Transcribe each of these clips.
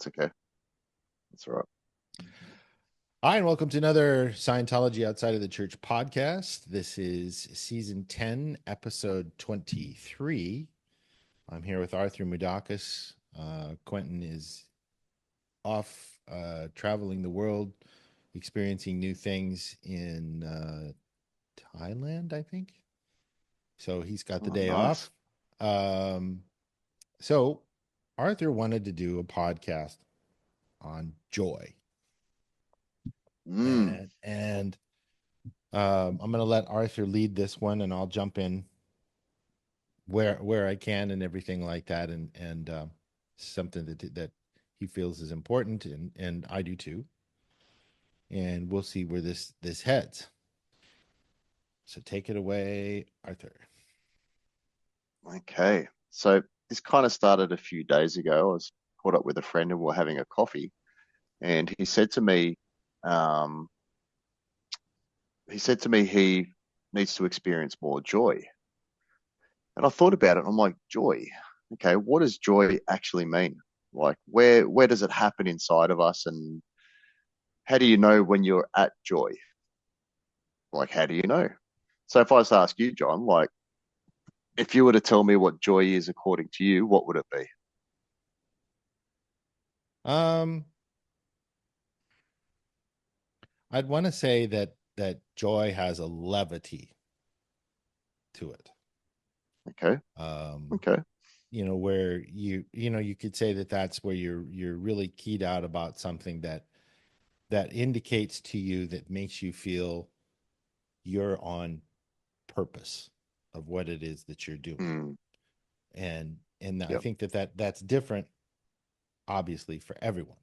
That's okay. That's all right. Hi, and welcome to another Scientology Outside of the Church podcast. This is season 10, episode 23. I'm here with Arthur Moudakis. Quentin is off traveling the world, experiencing new things in Thailand, I think. So he's got the Oh, day nice. off. Um, so Arthur wanted to do a podcast on joy. Mm, And I'm going to let Arthur lead this one, and I'll jump in where I can and everything like that, and something that he feels is important, and I do too. And we'll see where this heads. So take it away, Arthur. okay. So this kind of started a few days ago. I was caught up with a friend and we're having a coffee, and um, he said to me he needs to experience more joy. And I thought about it. And I'm like, joy. Okay, what does joy actually mean? Like, where does it happen inside of us, and how do you know when you're at joy? Like, how do you know? So if I was to ask you, John, like, if you were to tell me what joy is according to you, what would it be? Um, I'd want to say that joy has a levity to it. Okay. Um, Okay. where you could say that that's where you're really keyed out about something that indicates to you, that makes you feel you're on purpose of what it is that you're doing. Mm, And I yep. think that's different, obviously, for everyone,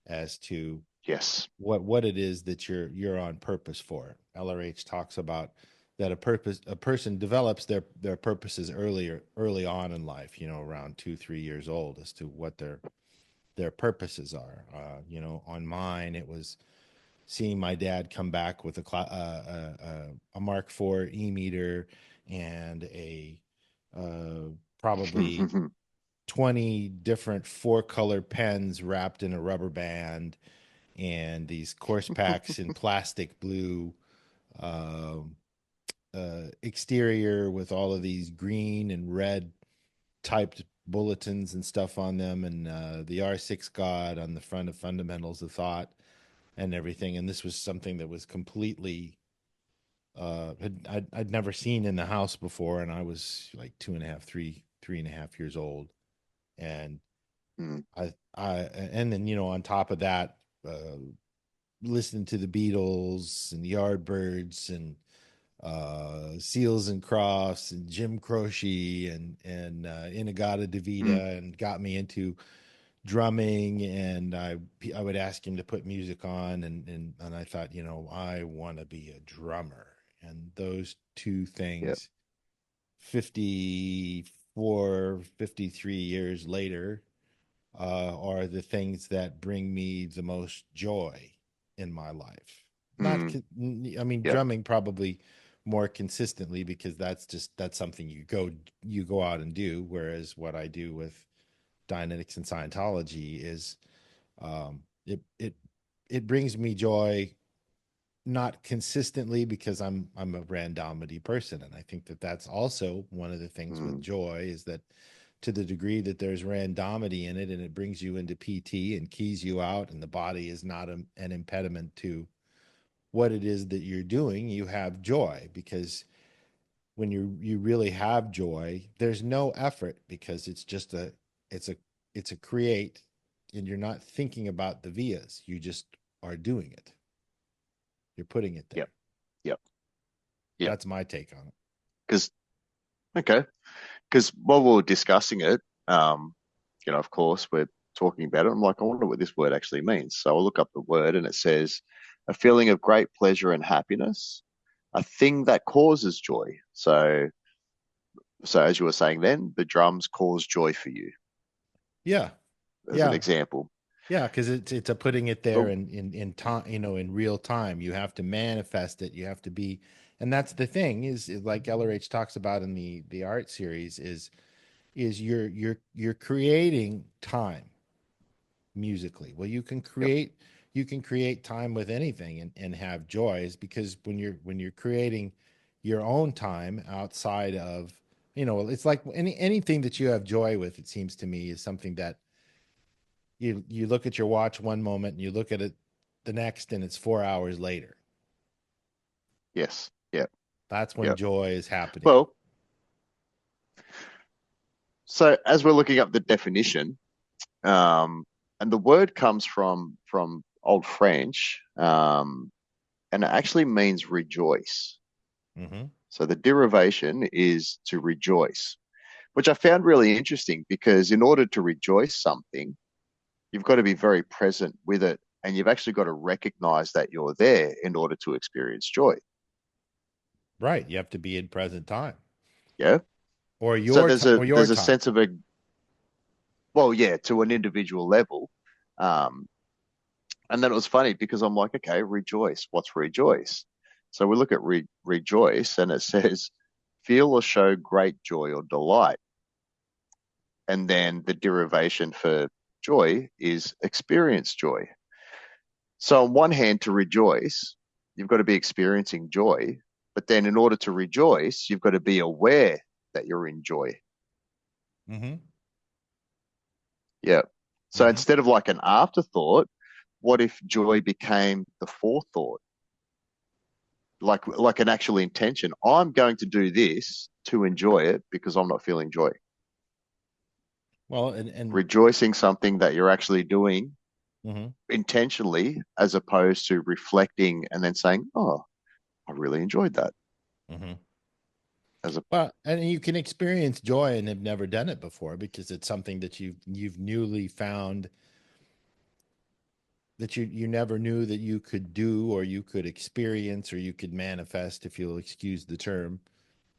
as to Yes. what it is that you're on purpose for. LRH talks about that a person develops their purposes early on in life, around 2-3 years old, as to what their purposes are. On mine, it was seeing my dad come back with a Mark IV e-meter and a probably 20 different four-color pens wrapped in a rubber band, and these course packs in plastic blue, um exterior with all of these green and red typed bulletins and stuff on them, and the R6 God on the front of Fundamentals of Thought and everything. And this was something that was completely I'd never seen in the house before, and I was like 2.5, 3.5 years old. And Mm, and then, on top of that, listening to the Beatles and the Yardbirds and Seals and Crofts and Jim Croce and Inagata mm, Devita, and got me into drumming. And I would ask him to put music on, and I thought, I want to be a drummer. And those two yep. things, 54, 53 years later, are the things that bring me the most joy in my life. Not, Mm, I mean, yep. drumming probably more consistently, because that's something you go out and do. Whereas what I do with Dianetics and Scientology is, it brings me joy, not consistently, because I'm a randomity person. And I think that that's also one of the things with Mm, joy, is that to the degree that there's randomity in it, and it brings you into PT and keys you out, and the body is not an impediment to what it is that you're doing, you have joy. Because when you really have joy, there's no effort, because it's a it's a create, and you're not thinking about the vias, you just are doing it, you're putting it yep. there. Yep. Yep. That's my take on it. Because okay. Because while we are discussing it, of course, we're talking about it. I'm like, I wonder what this word actually means. So I'll look up the word, and it says a feeling of great pleasure and happiness, a thing that causes joy. So as you were saying, then the drums cause joy for you, Yeah, as an yeah, example. yeah, because it's a putting it there But in time, in real time. You have to manifest it, you have to be. And that's the thing, is like LRH talks about in the art series, is you're creating time. musically. Well, Yep. you can create time with anything and have joys, because when you're creating your own time outside of, you know, it's like anything that you have joy with, it seems to me, is something that you look at your watch one moment and you look at it the next and it's 4 hours later. Yes. Yep. That's when Yep. joy is happening. Well, so as we're looking up the definition, um, and the word comes from Old French, and it actually means rejoice. Hmm. So the derivation is to rejoice, which I found really interesting because in order to rejoice something, you've got to be very present with it, and you've actually got to recognize that you're there in order to experience joy. Right. You have to be in present time, Yeah. or So or your there's a time. sense of a, well, yeah, to an individual level. Um, and then it was funny because I'm like, okay, rejoice. What's rejoice? So we look at rejoice, and it says feel or show great joy or delight. And then the derivation for joy is experience joy. So on one hand, to rejoice, you've got to be experiencing joy. But then in order to rejoice, you've got to be aware that you're in joy. Hmm. Yeah. So Hmm. instead of like an afterthought, what if joy became the forethought? Like an actual intention. I'm going to do this to enjoy it because I'm not feeling joy. Well, and Rejoicing something that you're actually doing mhm. intentionally as opposed to reflecting and then saying, "Oh, I really enjoyed that." Hmm. As a Well, and you can experience joy and have never done it before, because it's something that you've newly found, that you never knew that you could do, or you could experience, or you could manifest, if you'll excuse the term.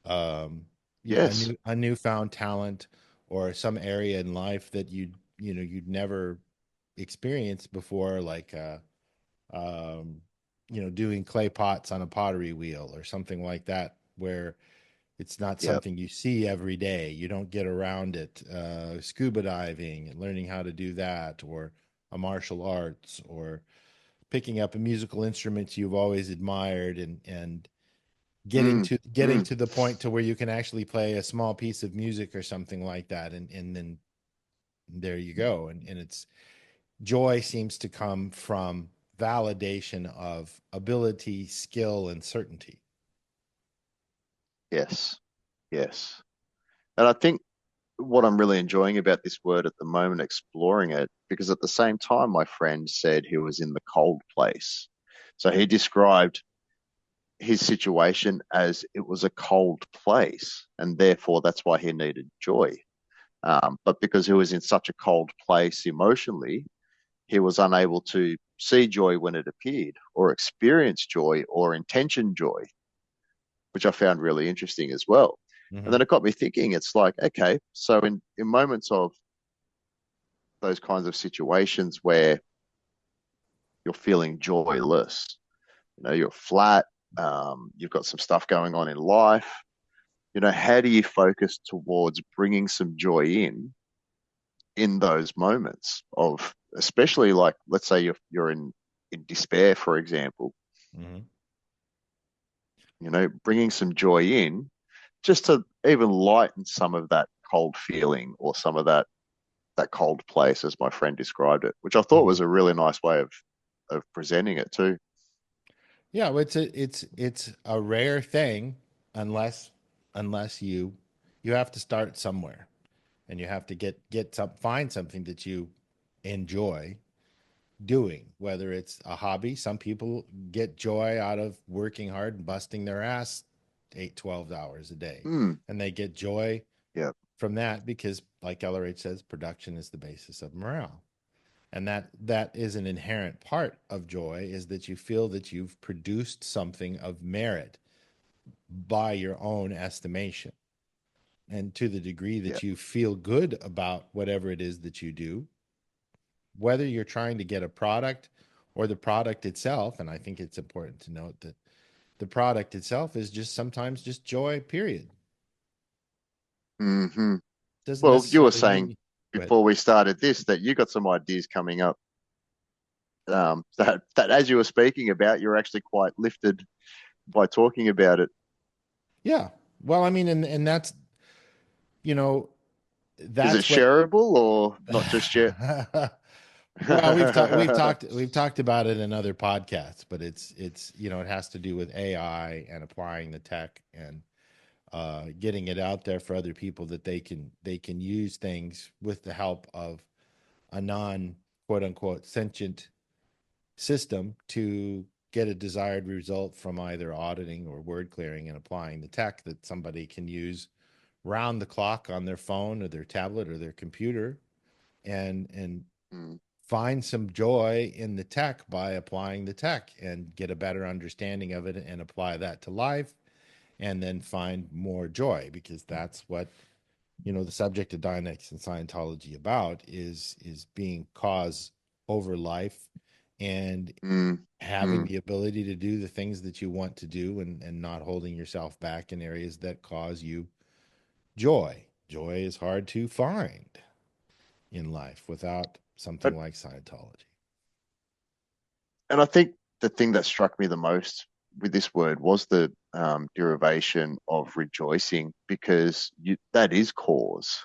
Um, yeah, yes, a newfound talent, or some area in life that you'd never experienced before, like um, doing clay pots on a pottery wheel or something like that, where it's not yeah, something you see every day. You don't get around it. Scuba diving and learning how to do that, or a martial arts, or picking up a musical instrument you've always admired, and mm, getting mm, to the point to where you can actually play a small piece of music or something like that, and then there you go. And it's joy seems to come from validation of ability, skill, and certainty. yes, yes. And I think what I'm really enjoying about this word at the moment, exploring it, because at the same time, my friend said he was in the cold place. So he described his situation as it was a cold place, and therefore that's why he needed joy. But because he was in such a cold place emotionally, he was unable to see joy when it appeared, or experience joy, or intention joy, which I found really interesting as well. And Hmm. then it got me thinking, it's like, okay, so in moments of those kinds of situations where you're feeling joyless, you're flat, you've got some stuff going on in life, how do you focus towards bringing some joy in those moments of, especially like, let's say you're in despair, for example, Hmm. bringing some joy in just to even lighten some of that cold feeling or some of that cold place, as my friend described it, which I thought Hmm. was a really nice way of presenting it too. Yeah, well, it's a rare thing, unless you have to start somewhere, and you have to find something that you enjoy doing, whether it's a hobby. Some people get joy out of working hard and busting their ass 8, 12 hours a day, Mm, and they get joy yeah. from that, because, like LRH says, production is the basis of morale. And that is an inherent part of joy, is that you feel that you've produced something of merit by your own estimation. And to the degree Yeah. that you feel good about whatever it is that you do, whether you're trying to get a product or the product itself. And I think it's important to note that the product itself is just sometimes just joy, period. Hmm. Doesn't Well, you were necessarily saying, mean. But before we started this that you got some ideas coming up, that as you were speaking about, you're actually quite lifted by talking about it. yeah, well, I mean, and that's, you know, Is it that's what. shareable or not just yet? Well, we've talked about it in other podcasts, but it's it has to do with AI and applying the tech and getting it out there for other people that they can use things with the help of a non quote unquote sentient system to get a desired result from either auditing or word clearing and applying the tech that somebody can use round the clock on their phone or their tablet or their computer and Mm, find some joy in the tech by applying the tech and get a better understanding of it and apply that to life and then find more joy because that's what the subject of Dianetics and Scientology about is being cause over life and mm, having mm, the ability to do the things that you want to do and not holding yourself back in areas that cause you joy. Joy is hard to find in life without something but like Scientology. and I think the thing that struck me the most with this word was the derivation of rejoicing, because that is cause.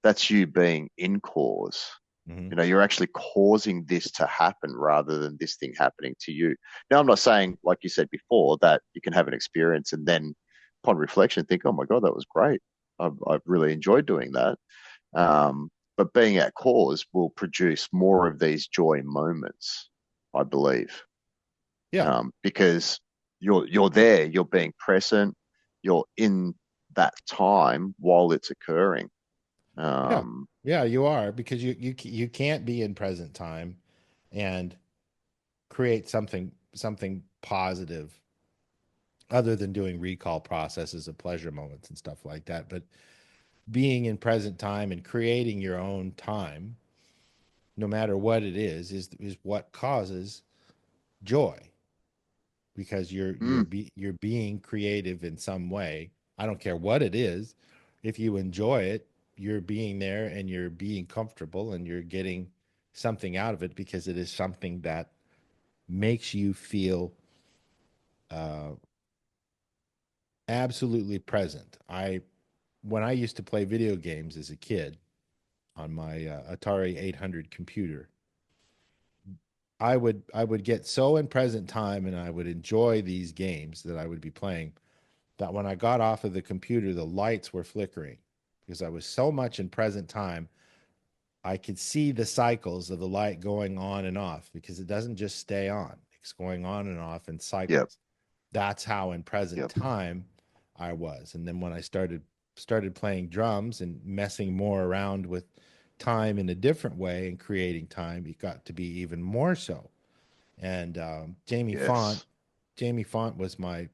That's you being in cause. Hmm. You're actually causing this to happen rather than this thing happening to you. Now, I'm not saying, like you said before, that you can have an experience and then, upon reflection, think, "Oh my God, that was great. I've really enjoyed doing that." But being at cause will produce more of these joy moments, I believe, Yeah, because you're there, you're being present, you're in that time while it's occurring. yeah, Um, yeah. You are because you can't be in present time and create something positive other than doing recall processes of pleasure moments and stuff like that. But being in present time and creating your own time, no matter what it is what causes joy because mm, you're being creative in some way. I don't care what it is. If you enjoy it, you're being there and you're being comfortable and you're getting something out of it because it is something that makes you feel uh, absolutely present. I When I used to play video games as a kid on my Atari 800 computer, I would get so in present time and I would enjoy these games that I would be playing that when I got off of the computer, the lights were flickering because I was so much in present time. I could see the cycles of the light going on and off because it doesn't just stay on, it's going on and off in yep, cycles. That's how in present yep, time I was. And then when I started playing drums and messing more around with time in a different way and creating time, it got to be even more so. And yes, Jamie Font was my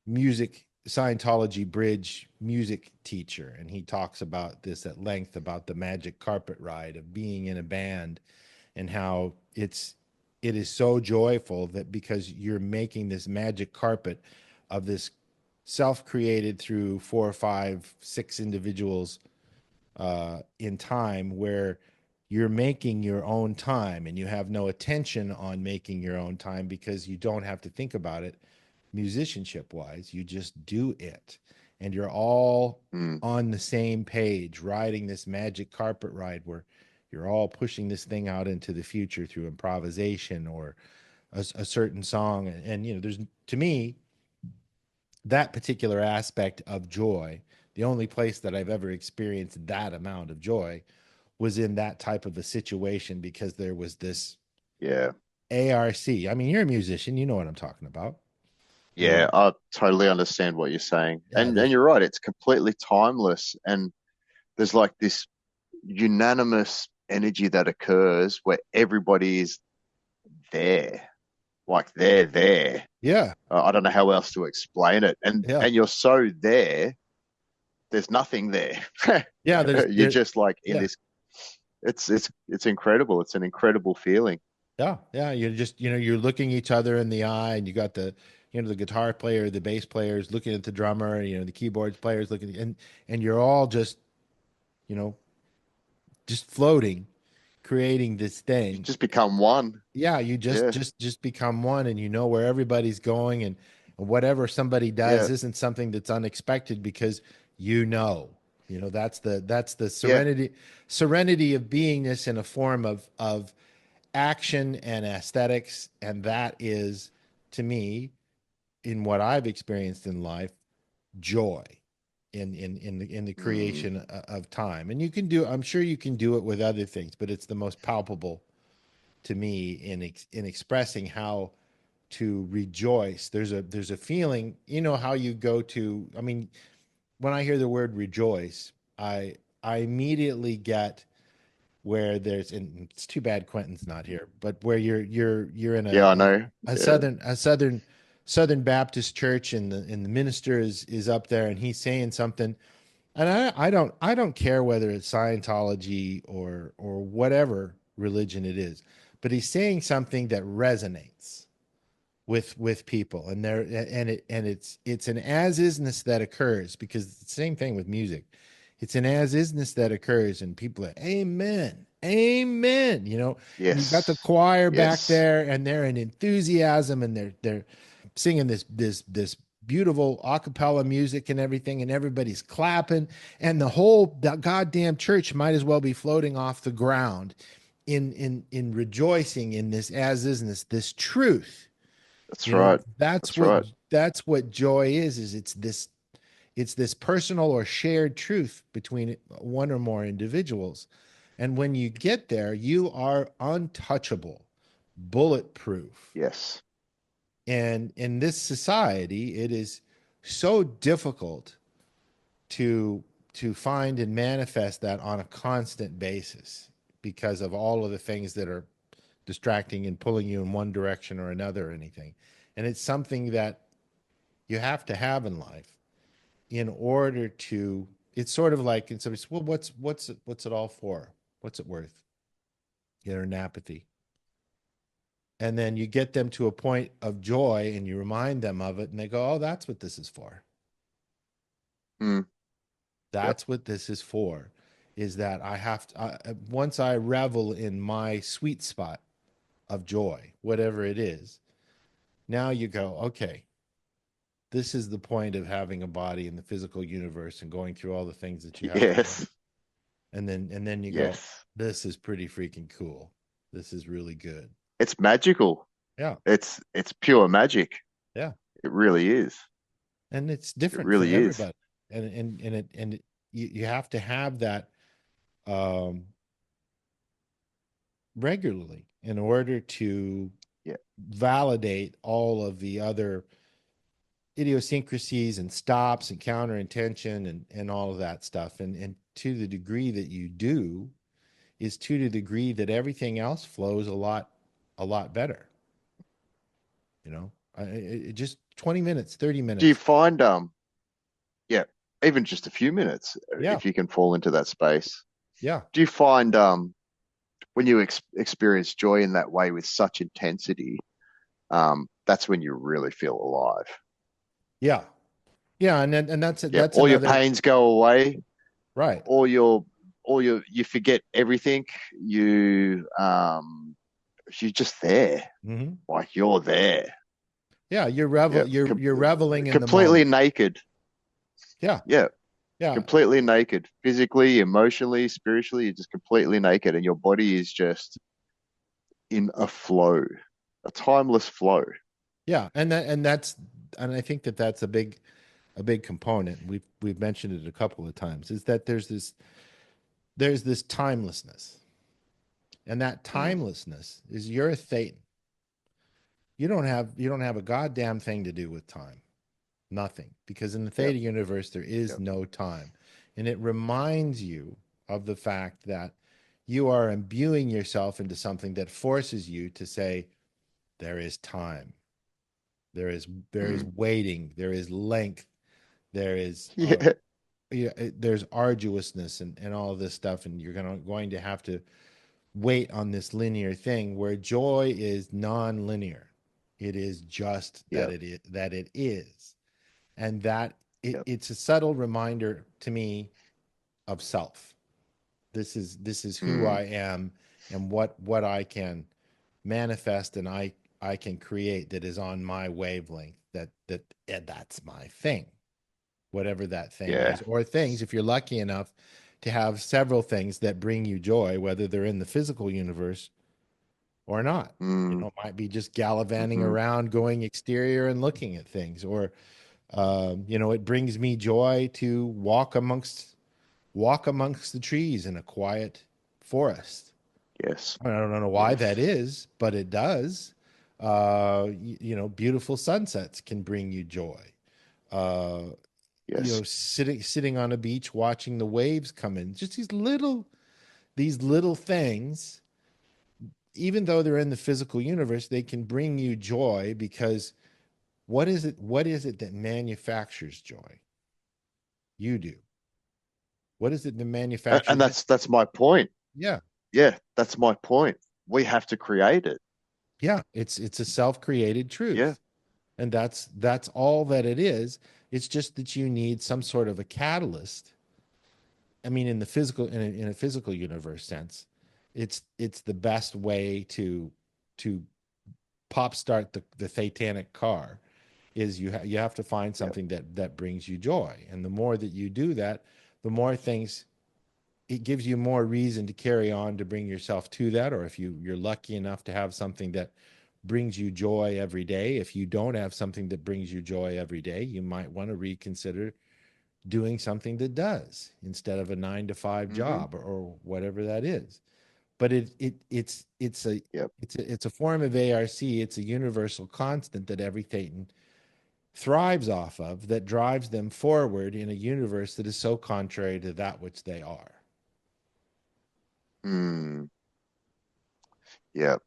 music Scientology bridge music teacher, and he talks about this at length about the magic carpet ride of being in a band and how it is so joyful that because you're making this magic carpet of this self-created through four or five, six individuals in time where you're making your own time and you have no attention on making your own time because you don't have to think about it musicianship wise. You just do it. And you're all mm, on the same page, riding this magic carpet ride where you're all pushing this thing out into the future through improvisation or a certain song. And, there's, to me, that particular aspect of joy, the only place that I've ever experienced that amount of joy was in that type of a situation because there was this yeah, ARC. I mean, you're a musician, you know what I'm talking about. yeah. Where I totally understand what you're saying, yeah, and there's you're right. It's completely timeless, and there's like this unanimous energy that occurs where everybody is there, like they're there. yeah, I don't know how else to explain it, and yeah, and you're so there. There's nothing there. yeah. There's You're there, just like in yeah, this. It's incredible. It's an incredible feeling. yeah, yeah. You're just you're looking each other in the eye, and you got the guitar player, the bass players looking at the drummer, the keyboards players looking, and you're all just you know just floating, creating this You thing. just become one. Yeah, you just Yeah. just become one, and you know where everybody's going, and whatever somebody does Yeah. isn't something that's unexpected because you know that's the Yeah. serenity of beingness in a form of action and aesthetics, and that is, to me, in what I've experienced in life, joy in the Mm, creation of time. And you can do, I'm sure you can do it with other things, but it's the most palpable to me in expressing how to rejoice. There's a feeling, you know, how you go to, I mean, when I hear the word rejoice, I immediately get where there's, and it's too bad Quentin's not here, but where you're in yeah, I know. a Yeah. southern Baptist church, and the minister is up there and he's saying something, and I don't care whether it's Scientology or whatever religion it is, but he's saying something that resonates with people, and there and it's an as isness that occurs, because it's the same thing with music. It's an as isness that occurs, and people are amen, amen. You know, and you've got the Yes. choir back Yes. there, and they're in enthusiasm, and they're singing this beautiful a cappella music and everything, and everybody's clapping, and the goddamn church might as well be floating off the ground in rejoicing in this as isness, this truth. That's You know, right. that's That's what right. that's what joy is it's this personal or shared truth between one or more individuals. And when you get there, you are untouchable, bulletproof. Yes. And in this society, it is so difficult to find and manifest that on a constant basis because of all of the things that are distracting and pulling you in one direction or another or anything. And it's something that you have to have in life in order to, it's sort of like, and somebody says, well, what's it all for? What's it worth? You know, an apathy. And then you get them to a point of joy and you remind them of it, and they go, oh, that's what this is for. Mm, yep. That's what this is for. Is that I have to, once I revel in my sweet spot of joy, whatever it is, now you go, okay, this is the point of having a body in the physical universe and going through all the things that you have to go. Yes. And then you go, Yes. this is pretty freaking cool. This is really good. It's magical. Yeah. It's pure magic. Yeah. It really is. And it's It different for really is. everybody. You have to have that um regularly in order to Yeah. validate all of the other idiosyncrasies and stops and counter intention and all of that stuff. And to the degree that you do is to the degree that everything else flows a lot better. You know, just 20 minutes, 30 Do you minutes. find yeah, even just a few minutes Yeah. if you can fall into that space. Yeah. Do you find when you experience joy in that way with such intensity, that's when you really feel alive. Yeah. Yeah. And Yeah, that's all your another, pains go away, right. all your you forget everything. You're just there, Hmm. like you're there. Yeah. Yeah, You're reveling in the completely moment. naked. Yeah. Yeah, Yeah. completely naked, physically, emotionally, spiritually. You're just completely naked, and your body is just in a flow, a timeless flow. Yeah. And I think that that's a big component. We've mentioned it a couple of times, is that there's this timelessness. And that Mm, timelessness is, you're a Thetan. You don't have a goddamn thing to do with time. Nothing. Because in the yep, Theta universe, there is yep, no time. And it reminds you of the fact that you are imbuing yourself into something that forces you to say, there is time. There is mm, waiting. There is length. There is yeah, yeah, there's arduousness and all of this stuff, and you're going to have to wait on this linear thing, where joy is non-linear. It is just that yep, it is, and that yep, it's a subtle reminder to me of self. This is who Mm, I am, and what I can manifest, and I can create, that is on my wavelength, and that's my thing, whatever that thing yeah. is. Or things, if you're lucky enough to have several things that bring you joy, whether they're in the physical universe or not. Mm, It might be just gallivanting hmm. around, going exterior and looking at things. Or it brings me joy to walk amongst the trees in a quiet forest. Yes. I don't know why that Yes. is, but it does. Beautiful sunsets can bring you joy. Uh, Yes. sitting on a beach watching the waves come in. Just these little things, even though they're in the physical universe, they can bring you joy, because what is it that manufactures joy? You do. What is it that And manufactures it? that's my point. Yeah. Yeah, that's my point. We have to create it. Yeah, it's a self-created Yeah. truth. And that's all that it is. It's just that you need some sort of a catalyst. I mean, in a physical universe sense, it's the best way to pop start the satanic car, is you have to find Yep. something that brings you joy. And the more that you do that, the more things, it gives you more reason to carry on, to bring yourself to that. Or if you're lucky enough to have something that brings you joy every day. If you don't have something that brings you joy every day, you might want to reconsider doing something that does, instead of a 9 to 5 Hmm. job, or whatever that is. But Yep. it's a form of ARC. It's a universal constant that every Thetan thrives off of, that drives them forward in a universe that is so contrary to that which they are. Mm, yeah.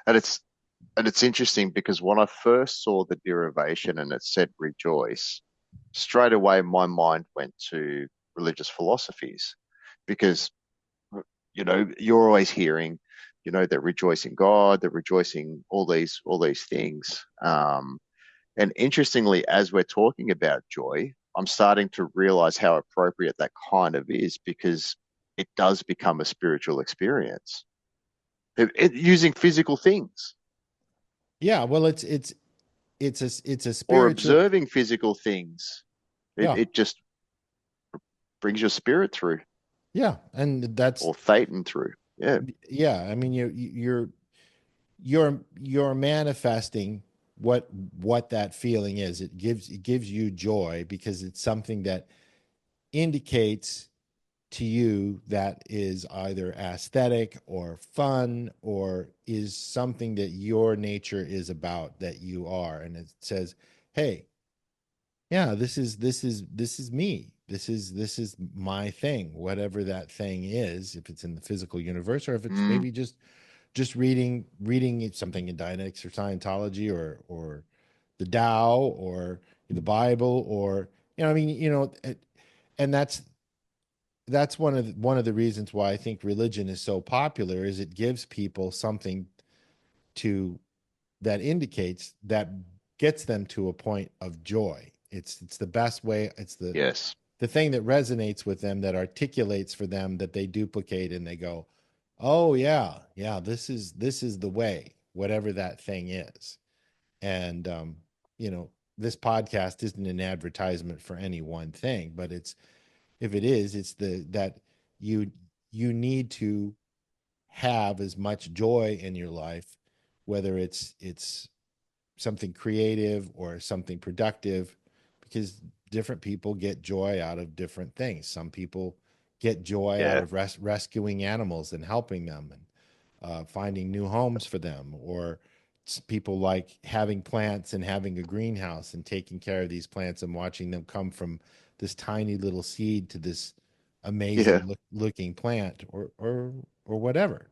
And it's interesting because when I first saw the derivation and it said rejoice, straight away my mind went to religious philosophies because you're always hearing, that rejoice in God, that rejoicing all these things. And interestingly, as we're talking about joy, I'm starting to realize how appropriate that kind of is because it does become a spiritual experience. Using physical things Yeah, well, it's a or spiritual. observing physical things, it, Yeah, it just brings your spirit through yeah, and that's or Thetan through. Yeah. yeah. I mean, you're manifesting what that feeling is. It gives you joy, because it's something that indicates to you that is either aesthetic or fun, or is something that your nature is about, that you are. And it says, hey, yeah, this is me. This is my thing, whatever that thing is, if it's in the physical universe, or if it's Mm, maybe just reading something in Dianetics or Scientology, or the Tao, or the Bible, or I mean, and that's one of the reasons why I think religion is so popular, is it gives people something to that indicates, that gets them to a point of joy. It's the best way. It's yes. the thing that resonates with them, that articulates for them, that they duplicate, and they go, oh yeah, yeah, this is the way, whatever that thing is. And this podcast isn't an advertisement for any one thing, but if it is, it's the that you you need to have as much joy in your life, whether it's something creative or something productive, because different people get joy out of different things. Some people get joy out Yeah. of rescuing animals and helping them, and finding new homes for them. Or people like having plants and having a greenhouse and taking care of these plants and watching them come from this tiny little seed to this Yeah. amazing looking plant, or whatever.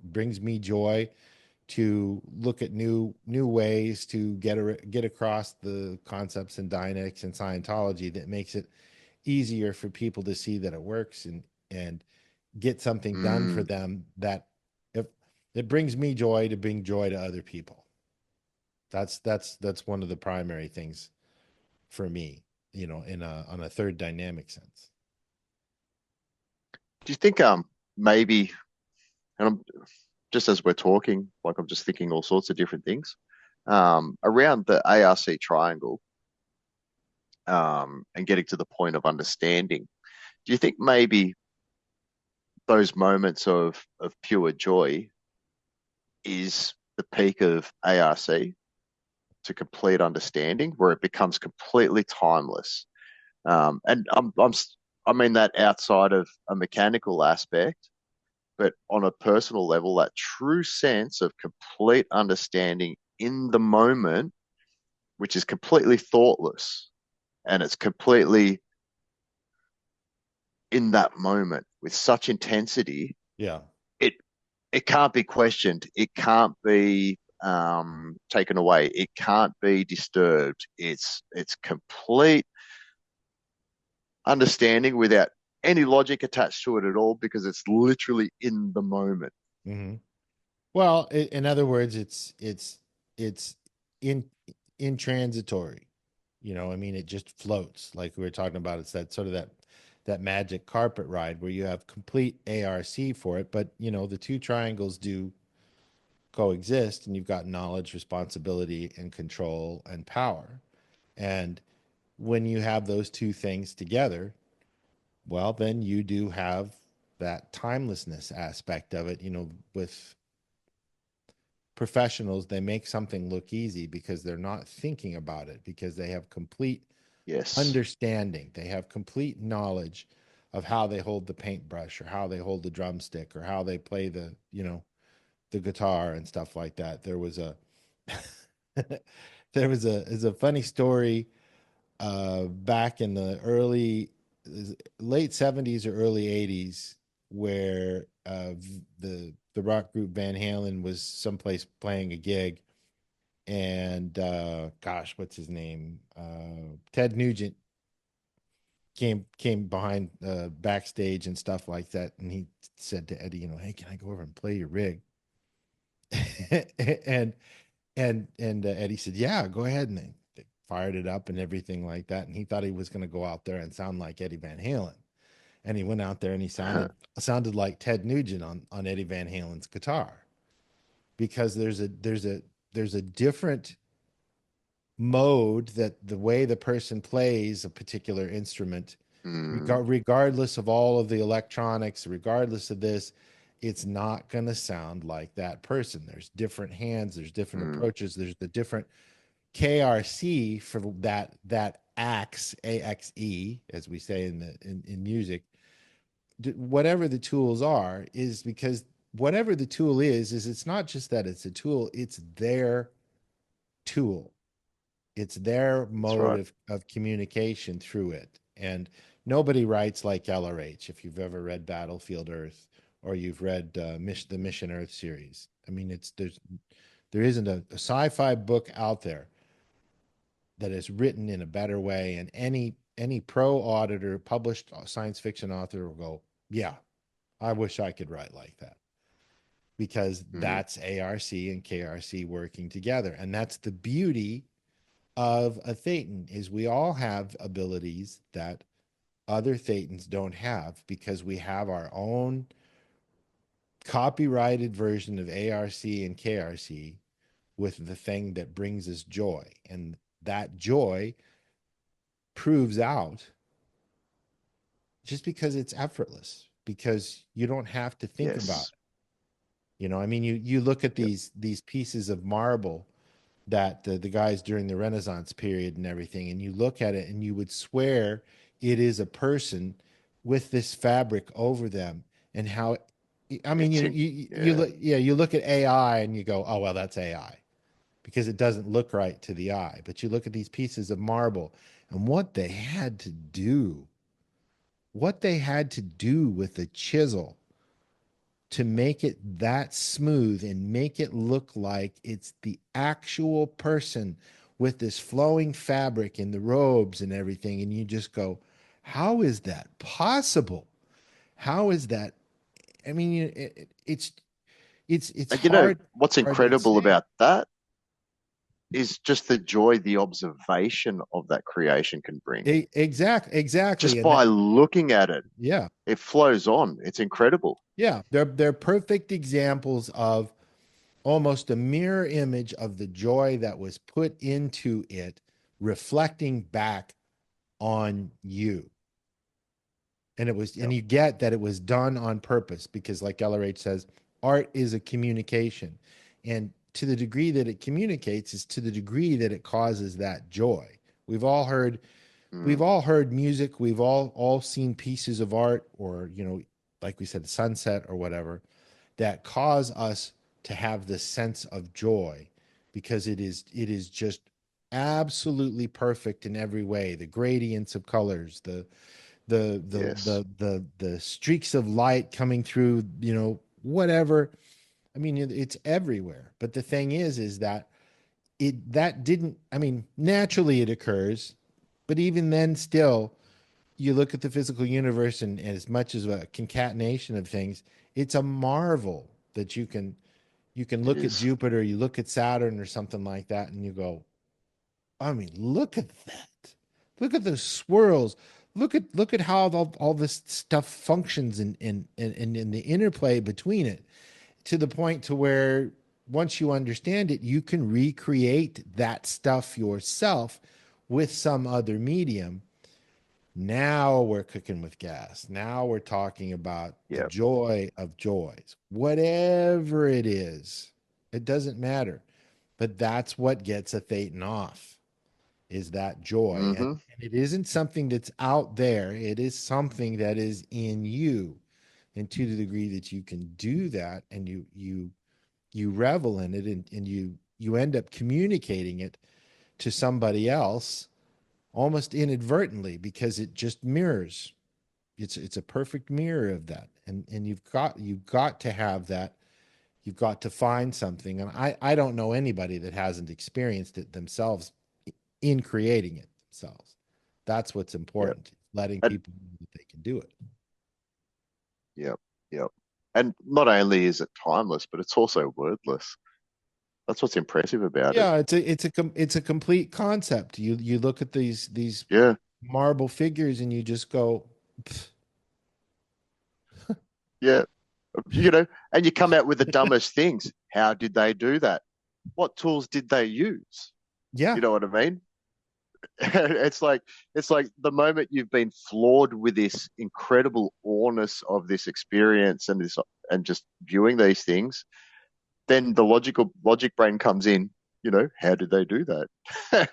Brings me joy to look at new ways to get across the concepts in Dianetics and Scientology, that makes it easier for people to see that it works, and get something done for Mm. them, that if it brings me joy to bring joy to other people. That's one of the primary things for me, in a on a third dynamic sense. Do you think maybe, and I'm just as we're talking, like I'm just thinking all sorts of different things, around the ARC triangle, and getting to the point of understanding. Do you think maybe those moments of pure joy is the peak of ARC to complete understanding, where it becomes completely timeless? And I mean that outside of a mechanical aspect, but on a personal level, that true sense of complete understanding in the moment, which is completely thoughtless and it's completely in that moment with such intensity, Yeah. it it can't be questioned. It can't be taken away. It can't be disturbed. It's complete understanding without any logic attached to it at all because it's literally in the moment. Hmm. Well, in other words, it's in intransitory. I mean, it just floats like we were talking about. It's that sort of that magic carpet ride where you have complete ARC for it, but the two triangles do coexist, and you've got knowledge, responsibility, and control and power. And when you have those two things together, well, then you do have that timelessness aspect of it. With professionals, they make something look easy because they're not thinking about it, because they have complete Yes. understanding. They have complete knowledge of how they hold the paintbrush or how they hold the drumstick or how they play the guitar and stuff like that. There was a there was a is a funny story back in the late 70s or early 80s where the rock group Van Halen was someplace playing a gig, and gosh, what's his name? Ted Nugent came behind backstage and stuff like that, and he said to Eddie, "Hey, can I go over and play your rig?" and Eddie said, "Yeah, go ahead." And they fired it up and everything like that. And he thought he was going to go out there and sound like Eddie Van Halen. And he went out there and he sounded like Ted Nugent on Eddie Van Halen's guitar, because there's a different mode that the way the person plays a particular instrument, Mm, regardless of all of the electronics, regardless of this, it's not going to sound like that person. There's different hands, there's different mm, approaches, there's the different KRC for that axe, as we say in music. Whatever the tools are, is because whatever the tool is it's not just that it's a tool, it's their tool. It's their that's mode right. of communication through it. And nobody writes like LRH. If you've ever read Battlefield Earth, or you've read the Mission Earth series, I mean, there isn't a sci-fi book out there that is written in a better way. And any pro auditor, published science fiction author will go, yeah, I wish I could write like that, because Mm, that's ARC and KRC working together. And that's the beauty of a Thetan, is we all have abilities that other Thetans don't have, because we have our own copyrighted version of ARC and KRC with the thing that brings us joy. And that joy proves out just because it's effortless, because you don't have to think about yes. it. I mean, you look at Yep. these pieces of marble that the guys during the Renaissance period and everything, and you look at it and you would swear it is a person with this fabric over them. And how, I mean, It's in. you Yeah. look, yeah, you look at AI and you go, oh well, that's AI, because it doesn't look right to the eye. But you look at these pieces of marble and what they had to do with the chisel to make it that smooth and make it look like it's the actual person with this flowing fabric and the robes and everything. And you just go, how is that possible? How is that? I mean, it's And you know hard what's to incredible understand. about that? is just the joy the observation of that creation can bring. Exactly. Just And that, by looking at it, yeah, it flows on. It's incredible. yeah, they're perfect examples of almost a mirror image of the joy that was put into it, reflecting back on you. And it was, and Yep. you get that it was done on purpose because, like LRH says, art is a communication. And to the degree that it communicates is to the degree that it causes that joy. We've all heard we've Mm, all heard music, we've all seen pieces of art, or like we said, sunset or whatever, that cause us to have this sense of joy because it is just absolutely perfect in every way. The gradients of colors, yes. the streaks of light coming through, whatever. I mean, it's everywhere. But the thing is that that didn't, I mean, naturally it occurs, but even then still, you look at the physical universe, and as much as a concatenation of things, it's a marvel that you can It look at is. Jupiter, you look at Saturn or something like that, and you go, I mean, look at that. Look at those swirls. Look at how all this stuff functions and in the interplay between it, to the point to where once you understand it, you can recreate that stuff yourself with some other medium. Now we're cooking with gas. Now we're talking about the Yeah. joy of joys. Whatever it is, it doesn't matter. But that's what gets a Thetan off, is that joy. And, Hmm. and it isn't something that's out there. It is something that is in you. And to the degree that you can do that, and you revel in it, and you end up communicating it to somebody else almost inadvertently, because it just mirrors. It's a perfect mirror of that. And you've got to have that. You've got to find something. And I don't know anybody that hasn't experienced it themselves in creating it themselves. That's what's Yep. important, letting And people know that they can do it. yep. Yep. And not only is it timeless, but it's also wordless. That's what's impressive about it. Yeah, it's a complete concept. You look at these Yeah. marble figures and you just go, Yeah. You know, and you come out with the dumbest things. How did they do that? What tools did they use? yeah, You know what I mean? It's like the moment you've been floored with this incredible awness of this experience and this and just viewing these things, then the logic brain comes in. How did they do that?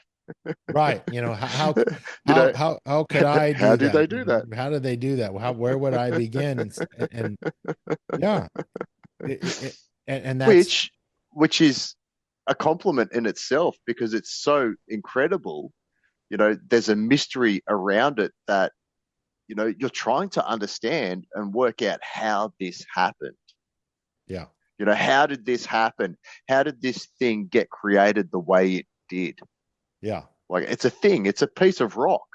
right. How you know, how could I how do did that? they do that? How did they do that? Where would I begin? And yeah, and that's Which which is a compliment in itself because it's so incredible. There's a mystery around it that you're trying to understand and work out how this happened. yeah, How did this happen? How did this thing get created the way it did? yeah, Like it's a thing, it's a piece of rock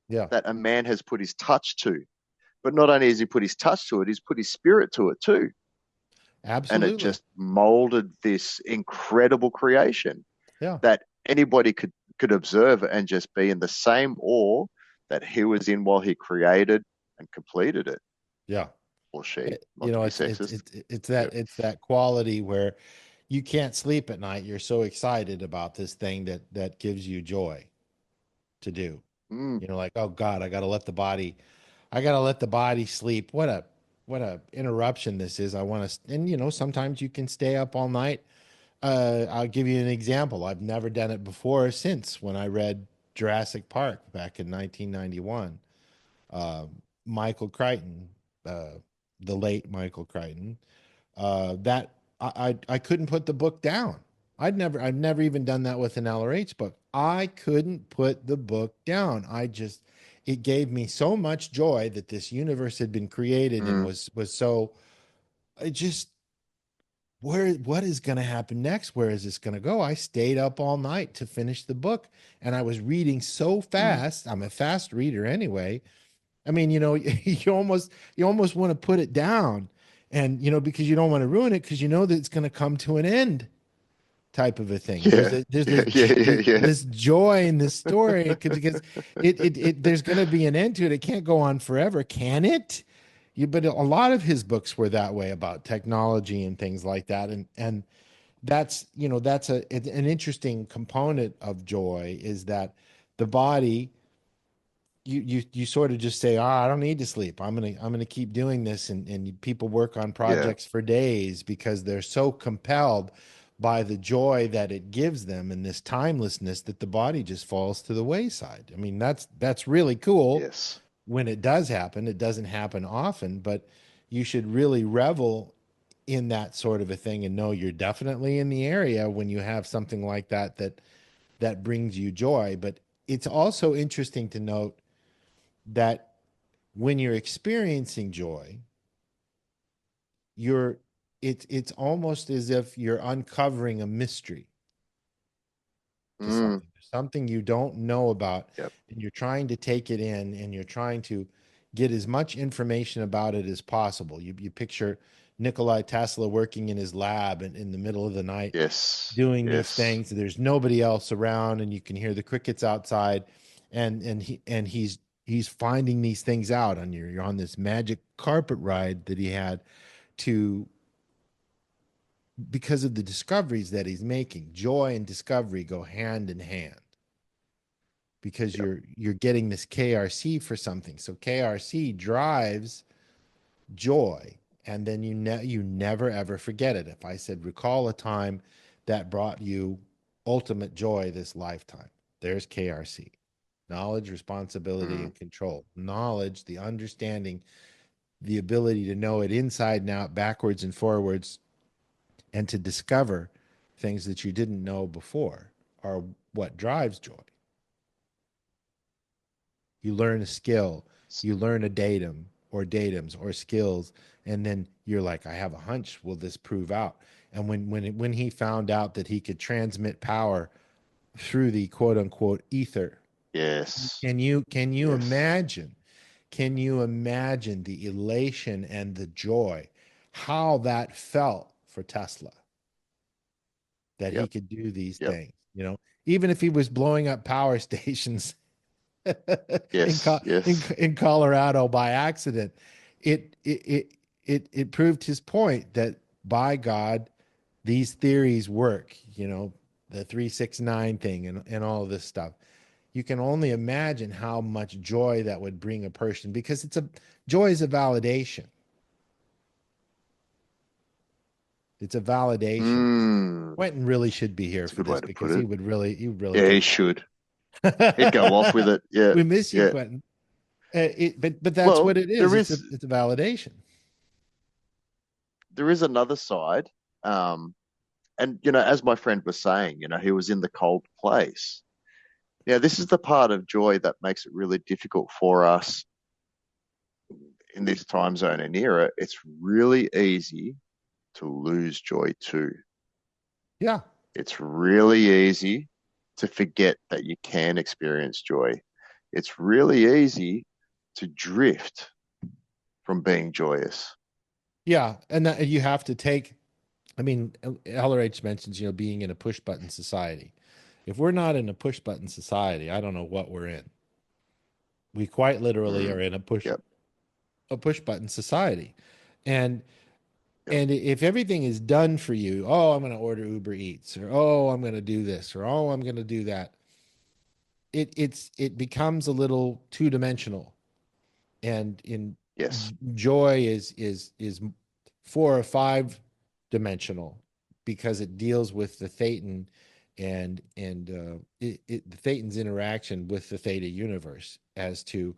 yeah, that a man has put his touch to. But not only has he put his touch to it, he's put his spirit to it too. And it absolutely, just molded this incredible creation yeah, that anybody could observe and just be in the same awe that he was in while he created and completed it, yeah. or she, You not to know, be it's it's sexist. it's it's Yeah. that quality where you can't sleep at night. You're so excited about this thing that gives you joy to do. Mm, Like, oh God, I gotta let the body sleep. What a interruption this is. I want to, and sometimes you can stay up all night. I'll give you an example. I've never done it before since when I read Jurassic Park back in 1991. Uh, Michael Crichton, uh, the late Michael Crichton, that I couldn't put the book down. I've never even done that with an LRH book. I couldn't put the book down. It gave me so much joy that this universe had been created and mm, was so. I just what is going to happen next? Where is this going to go? I stayed up all night to finish the book, and I was reading so mm, fast. I'm a fast reader anyway. I mean, you almost want to put it down, and because you don't want to ruin it, because you know that it's going to come to an end. type of a thing. Yeah. There's Yeah. Yeah. Yeah. Yeah. this joy in this story because there's going to be an end to it. It can't go on forever, can it? But a lot of his books were that way about technology and things like that, and that's that's an interesting component of joy is that the body you sort of just say, I don't need to sleep. I'm gonna keep doing this, and people work on Yeah. projects for days because they're so compelled by the joy that it gives them and this timelessness that the body just falls to the wayside. I mean, that's really cool Yes. when it does happen. It doesn't happen often, but you should really revel in that sort of a thing and know you're definitely in the area when you have something like that brings you joy. But it's also interesting to note that when you're experiencing joy, you're it's almost as if you're uncovering a mystery to Mm. something you don't know about, Yep. and you're trying to take it in and you're trying to get as much information about it as possible. You picture Nikola Tesla working in his lab and in the middle of the night Yes. doing these Yes. things. There's nobody else around, and you can hear the crickets outside, and he's finding these things out. On you're on this magic carpet ride that he had to because of the discoveries that he's making. Joy and discovery go hand in hand because Yep. you're getting this KRC for something. So KRC drives joy, and then you never ever forget it. If I said recall a time that brought you ultimate joy this lifetime, there's KRC. Knowledge, responsibility, Mm. and control. Knowledge, the understanding, the ability to know it inside and out, backwards and forwards, and to discover things that you didn't know before are what drives joy. You learn a skill, you learn a datum or datums or skills, and then you're like, I have a hunch. Will this prove out? And when he found out that he could transmit power through the quote unquote ether, Yes. can you Yes. imagine? Can you imagine the elation and the joy, how that felt for Tesla that he Yep. could do these Yep. things? Even if he was blowing up power stations Yes. Yes. in Colorado by accident, it proved his point that by God, these theories work. The 369 thing and all of this stuff. You can only imagine how much joy that would bring a person because joy is a validation. It's a validation. Mm. Quentin really should be here That's a for good way this to put because it. he would really Yeah, he get should. He'd go off with that. it. Yeah. We miss you, Yeah. Quentin. But that's what Well, it is. It's a validation. there is another side. Um, and as my friend was saying, he was in the cold place. Yeah, this is the part of joy that makes it really difficult for us in this time zone and era. It's really easy to lose joy too. Yeah. It's really easy to forget that you can experience joy. It's really easy to drift from being joyous. Yeah. And that you have to take, I mean, LRH mentions, being in a push button society. If we're not in a push button society, I don't know what we're in. We quite literally are Mm. in Yep. a push button society. And Yep. and if everything is done for you, oh, I'm going to order Uber Eats, or oh, I'm going to do this, or oh, I'm going to do that. It becomes a little two-dimensional, and in Yes. joy is 4 or 5 dimensional because it deals with the thetan and the thetan's interaction with the theta universe as to,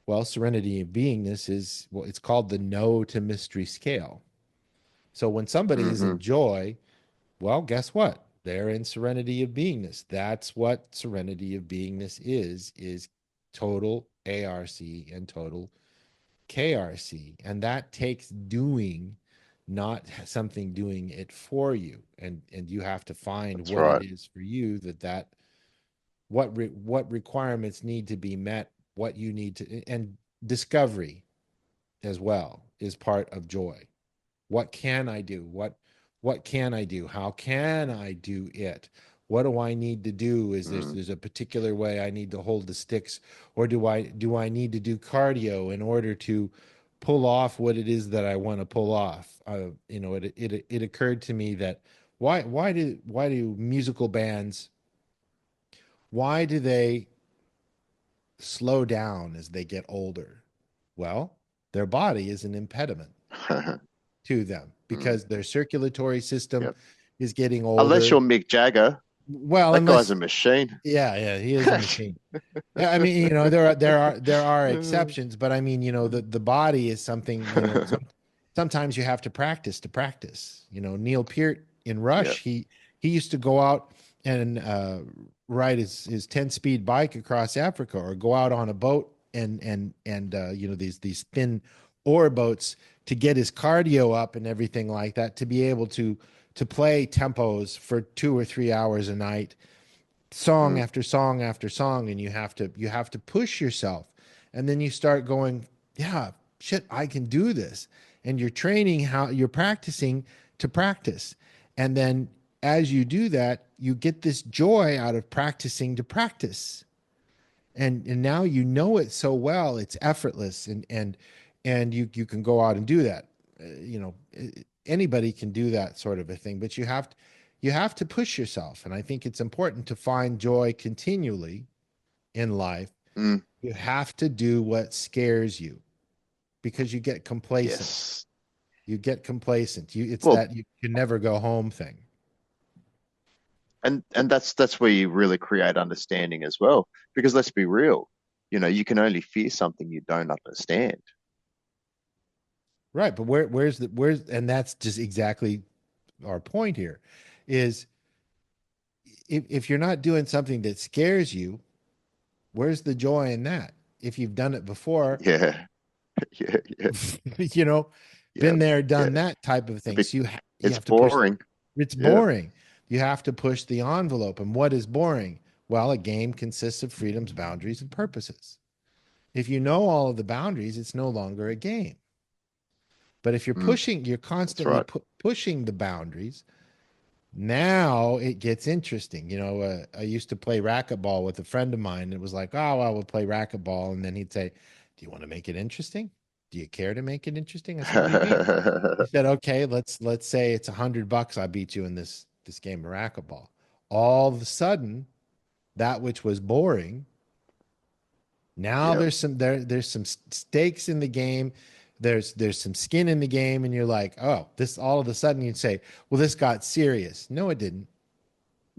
well, serenity of beingness is, well, it's called the no to mystery scale. So when somebody is Hmm. in joy, well, guess what? They're in serenity of beingness. That's what serenity of beingness is total ARC and total KRC. And that takes doing, not something doing it for you. And you have to find That's what it right. is for you what requirements need to be met, what you need to, and discovery as well is part of joy. What can I do? What can I do? How can I do it? What do I need to do? Is mm, there's a particular way I need to hold the sticks, or do I need to do cardio in order to pull off what it is that I want to pull off? It occurred to me that why do musical bands, why do they slow down as they get older? Well, their body is an impediment to them mm, because their circulatory system yep. is getting Unless older. you're Mick Jagger, Well, that guy's unless, a machine. yeah, he is a machine. Yeah, I mean, there are exceptions, but I mean, the body is something, sometimes you have to practice to practice. Neil Peart in Rush, Yep. he used to go out and ride his 10-speed bike across Africa, or go out on a boat and these thin oar boats, to get his cardio up and everything like that, to be able to play tempos for 2 or 3 hours a night, song Mm, after song after song, and you have to push yourself, and then you start going, yeah, shit, I can do this. And you're training, how you're practicing to practice, and then as you do that, you get this joy out of practicing to practice, and now you know it so well, it's effortless, and you can go out and do that. Anybody can do that sort of a thing, but you have to push yourself, and I think it's important to find joy continually in life. mm, You have to do what scares you, because you get complacent. yes. It's Well, that you can never go home thing. and that's where you really create understanding as well. Because let's be real, you can only fear something you don't understand. Right, but where's and that's just exactly our point here, is if you're not doing something that scares you, where's the joy in that? If you've done it before, Yeah, yeah, yeah, you know, yeah, been there, yeah. done that type of thing. So you It's have to push. boring. It's Yeah. boring. You have to push the envelope. And what is boring? Well, a game consists of freedoms, boundaries, and purposes. If you know all of the boundaries, it's no longer a game. But if Mm, you're that's constantly right. pushing the boundaries, now it gets interesting. I used to play racquetball with a friend of mine. It was like, oh, well, we'll play racquetball. And then he'd say, do you want to make it interesting? Do you care to make it interesting? I said, what do you mean? He said, okay, let's say it's $100. I beat you in this game of racquetball. All of a sudden, that which was boring, now Yep. there's some stakes in the game. There's some skin in the game, and you're like, oh, this, all of a sudden you'd say, well, this got serious. No, it didn't.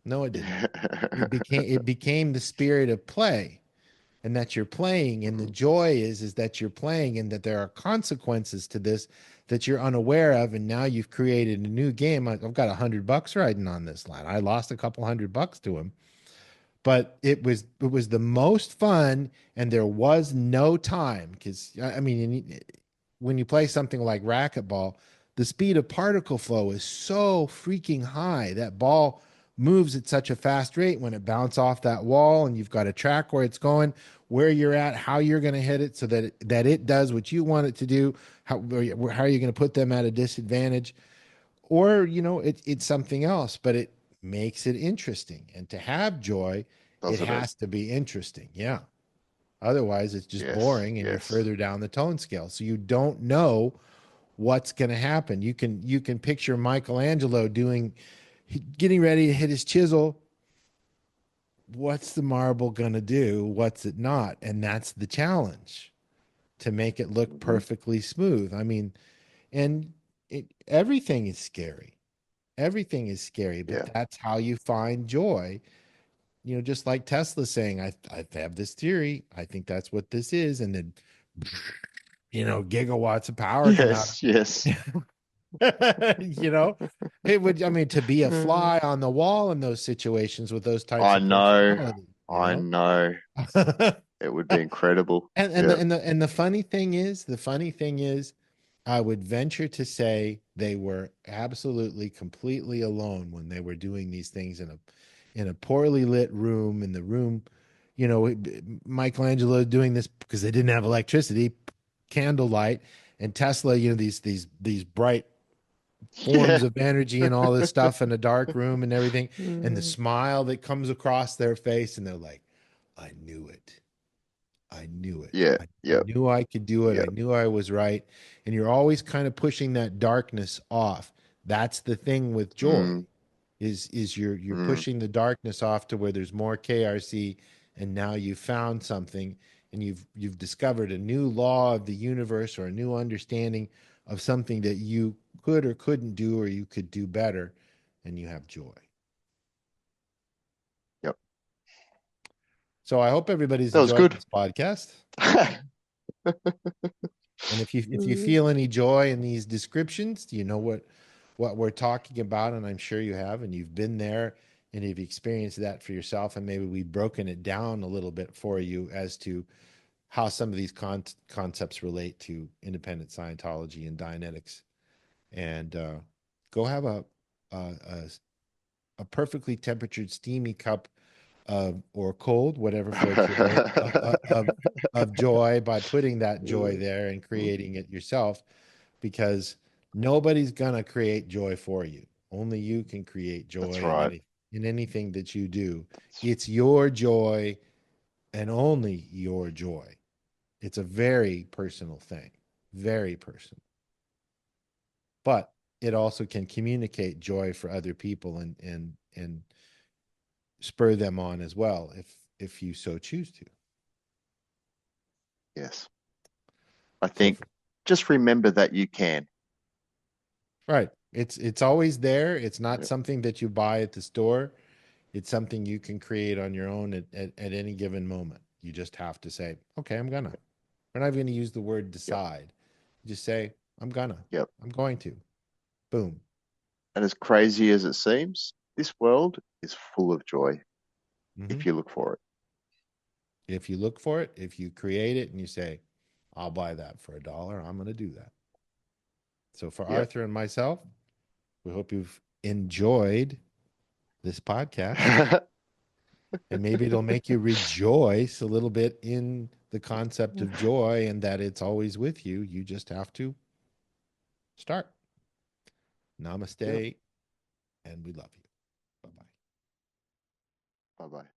No, it didn't. It became the spirit of play, and that you're playing, and the Mhm. joy is that you're playing, and that there are consequences to this that you're unaware of, and now you've created a new game. I've got $100 riding on this line. I lost a couple $100 to him, but it was the most fun, and there was no time, because I mean, when you play something like racquetball, the speed of particle flow is so freaking high. That ball moves at such a fast rate when it bounces off that wall, and you've got to track where it's going, where you're at, how you're going to hit it, so that it does what you want it to do. How are you going to put them at a disadvantage? Or it's something else, but it makes it interesting. And to have joy, it Doesn't it? has to be interesting. Yeah. Otherwise, it's just Yes. boring, and you're Yes. further down the tone scale, so you don't know what's going to happen. You can picture Michelangelo getting ready to hit his chisel. What's the marble going to do? What's it not? And that's the challenge, to make it look Hmm. perfectly smooth. I mean, and everything is scary. Everything is scary, but Yeah. that's how you find joy. Just like Tesla saying, I have this theory. I think that's what this is. And then, gigawatts of power come out Yes. Yes. of it. It would, I mean, to be a fly on the wall in those situations with those types I of know. personality, I know. and It would be incredible. and the Yeah. and the and the funny thing is, I would venture to say they were absolutely completely alone when they were doing these things in a poorly lit room. In the room, Michelangelo doing this because they didn't have electricity, candlelight, and Tesla, these bright forms Yeah. of energy and all this stuff in a dark room and everything, and the smile that comes across their face, and they're like, I knew it. I knew it. Yeah. I Yep. knew I could do it. I Yep. knew I was right. And you're always kind of pushing that darkness off. That's the thing with joy Mm, is you're mm. pushing the darkness off to where there's more KRC, and now you've found something, and you've discovered a new law of the universe or a new understanding of something that you could or couldn't do, or you could do better, and you have joy. Yep. So I hope everybody's That was enjoyed good. this podcast. And if you feel any joy in these descriptions, you know what we're talking about, and I'm sure you have, and you've been there, and you've experienced that for yourself, and maybe we've broken it down a little bit for you as to how some of these concepts relate to independent Scientology and Dianetics. And go have a a perfectly temperatured, steamy cup of or cold, whatever floats your boat, of joy by putting that joy there and creating it yourself, because nobody's gonna create joy for you. Only you can create That's joy right. in anything that you do. It's your joy and only your joy. It's a very personal thing, very personal. But it also can communicate joy for other people and spur them on as well if you so choose to. Yes. I So think just remember that you can. right. It's always there. It's not Yep. something that you buy at the store. It's something you can create on your own at any given moment. You just have to say, okay, I'm gonna. We're not even gonna use the word Yep. decide. You just say, I'm gonna. Yep. I'm going to. Boom. And as crazy as it seems, this world is full of joy Hmm. if you look for it. If you look for it, if you create it and you say, I'll buy that for $1, I'm gonna do that. So for Yep. Arthur and myself, we hope you've enjoyed this podcast, and maybe it'll make you rejoice a little bit in the concept of joy and that it's always with you. You just have to start. Yep. Namaste, and we love you. Bye bye. Bye bye.